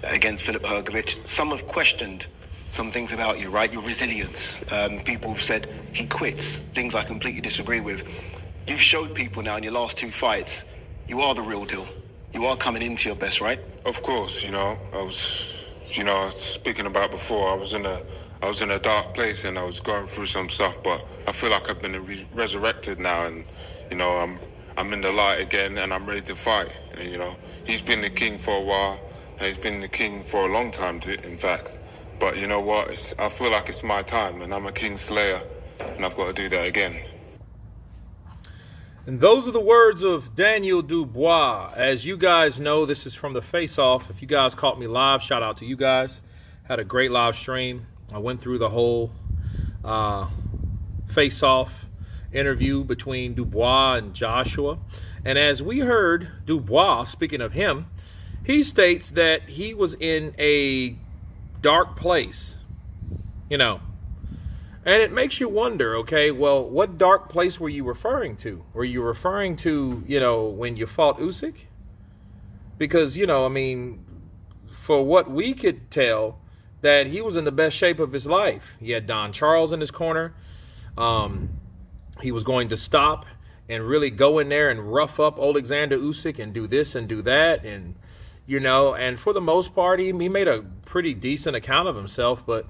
against Philip Hergovich. Some have questioned some things about you, right? Your resilience. People have said he quits, things I completely disagree with. You've showed people now in your last 2 fights, you are the real deal. You are coming into your best, right? Of course, I was, speaking about before, I was in a dark place and I was going through some stuff, but I feel like I've been resurrected now, and, I'm in the light again and I'm ready to fight. And, he's been the king for a while, and he's been the king for a long time, in fact. But you know what? I feel like it's my time, and I'm a king slayer, and I've got to do that again. And those are the words of Daniel Dubois. As you guys know, this is from the Face Off. If you guys caught me live, shout out to you guys. Had a great live stream. I went through the whole Face Off interview between Dubois and Joshua. And as we heard Dubois, speaking of him, he states that he was in a dark place, and it makes you wonder, okay, well, what dark place were you referring to? Were you referring to, when you fought Usyk? Because, for what we could tell, that he was in the best shape of his life. He had Don Charles in his corner. He was going to stop and really go in there and rough up Alexander Usyk and do this and do that, and and for the most part, he made a pretty decent account of himself. But,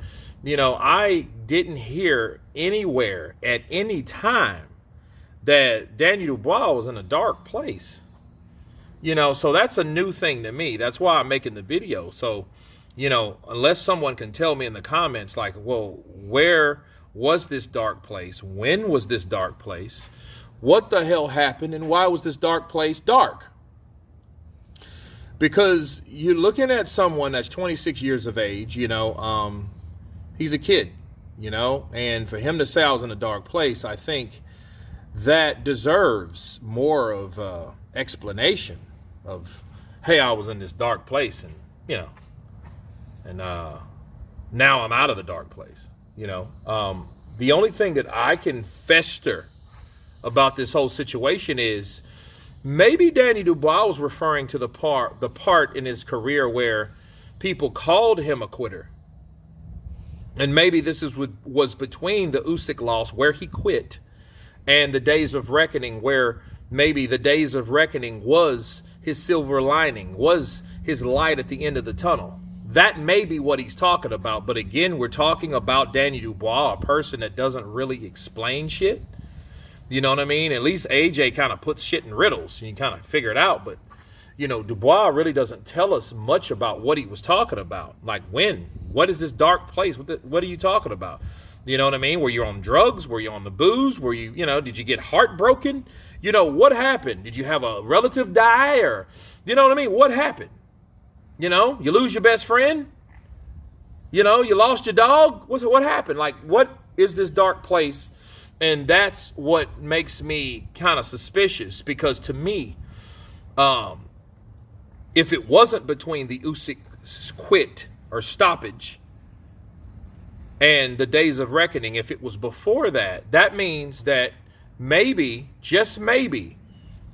I didn't hear anywhere at any time that Daniel Dubois was in a dark place. So that's a new thing to me. That's why I'm making the video. So, unless someone can tell me in the comments, like, well, where was this dark place? When was this dark place? What the hell happened? And why was this dark place dark? Because you're looking at someone that's 26 years of age, he's a kid, and for him to say I was in a dark place, I think that deserves more of explanation of, hey, I was in this dark place and, now I'm out of the dark place, The only thing that I can fester about this whole situation is, maybe Danny Dubois was referring to the part in his career where people called him a quitter. And maybe this was between the Usyk loss, where he quit, and the Days of Reckoning, where maybe the Days of Reckoning was his silver lining, was his light at the end of the tunnel. That may be what he's talking about. But again, we're talking about Danny Dubois, a person that doesn't really explain shit. You know what I mean? At least AJ kind of puts shit in riddles and you kind of figure it out. But, Dubois really doesn't tell us much about what he was talking about. Like, when? What is this dark place? What are you talking about? You know what I mean? Were you on drugs? Were you on the booze? Were you, did you get heartbroken? What happened? Did you have a relative die? Or, you know what I mean? What happened? You lose your best friend? You lost your dog? What happened? Like, what is this dark place? And that's what makes me kind of suspicious, because to me, if it wasn't between the Usyk quit or stoppage and the Days of Reckoning, if it was before that, that means that maybe, just maybe,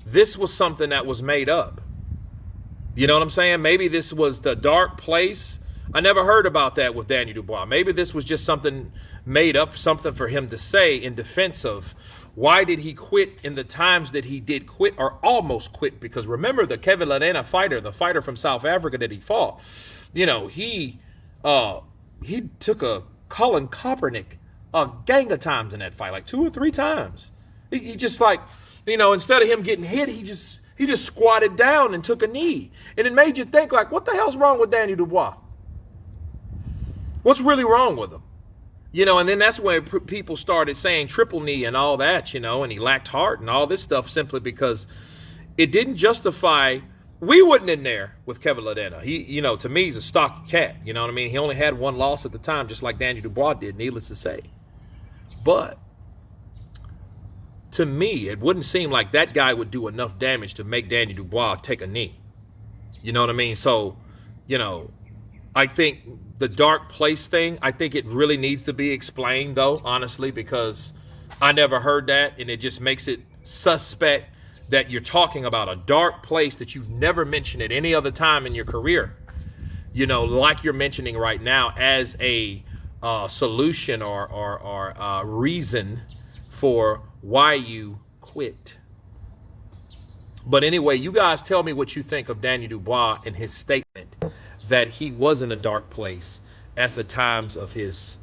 this was something that was made up. You know what I'm saying? Maybe this was the dark place. I never heard about that with Daniel Dubois. Maybe this was just something made up, something for him to say in defense of why did he quit in the times that he did quit, or almost quit. Because remember, the Kevin Ladena fighter, the fighter from South Africa that he fought, he took a Colin Kaepernick a gang of times in that fight, like 2 or 3 times. He just like, instead of him getting hit, he just squatted down and took a knee. And it made you think, like, what the hell's wrong with Daniel Dubois? What's really wrong with him? And then that's when people started saying triple knee and all that, and he lacked heart and all this stuff, simply because it didn't justify. We wasn't in there with Kevin Ladena. He, to me, he's a stocky cat. You know what I mean? He only had 1 loss at the time, just like Daniel Dubois did, needless to say. But to me, it wouldn't seem like that guy would do enough damage to make Daniel Dubois take a knee. You know what I mean? So, I think the dark place thing, I think it really needs to be explained, though, honestly, because I never heard that, and it just makes it suspect that you're talking about a dark place that you've never mentioned at any other time in your career. like you're mentioning right now, as a solution or reason for why you quit. But anyway, you guys tell me what you think of Daniel Dubois and his statement that he was in a dark place at the times of his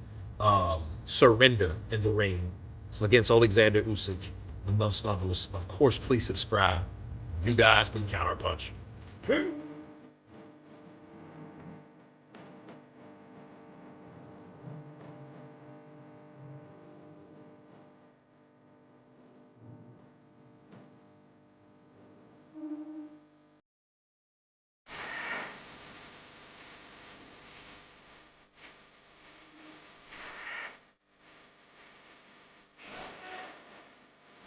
surrender in the ring against Alexander Usyk, amongst others. Of course, please subscribe. You guys can counterpunch.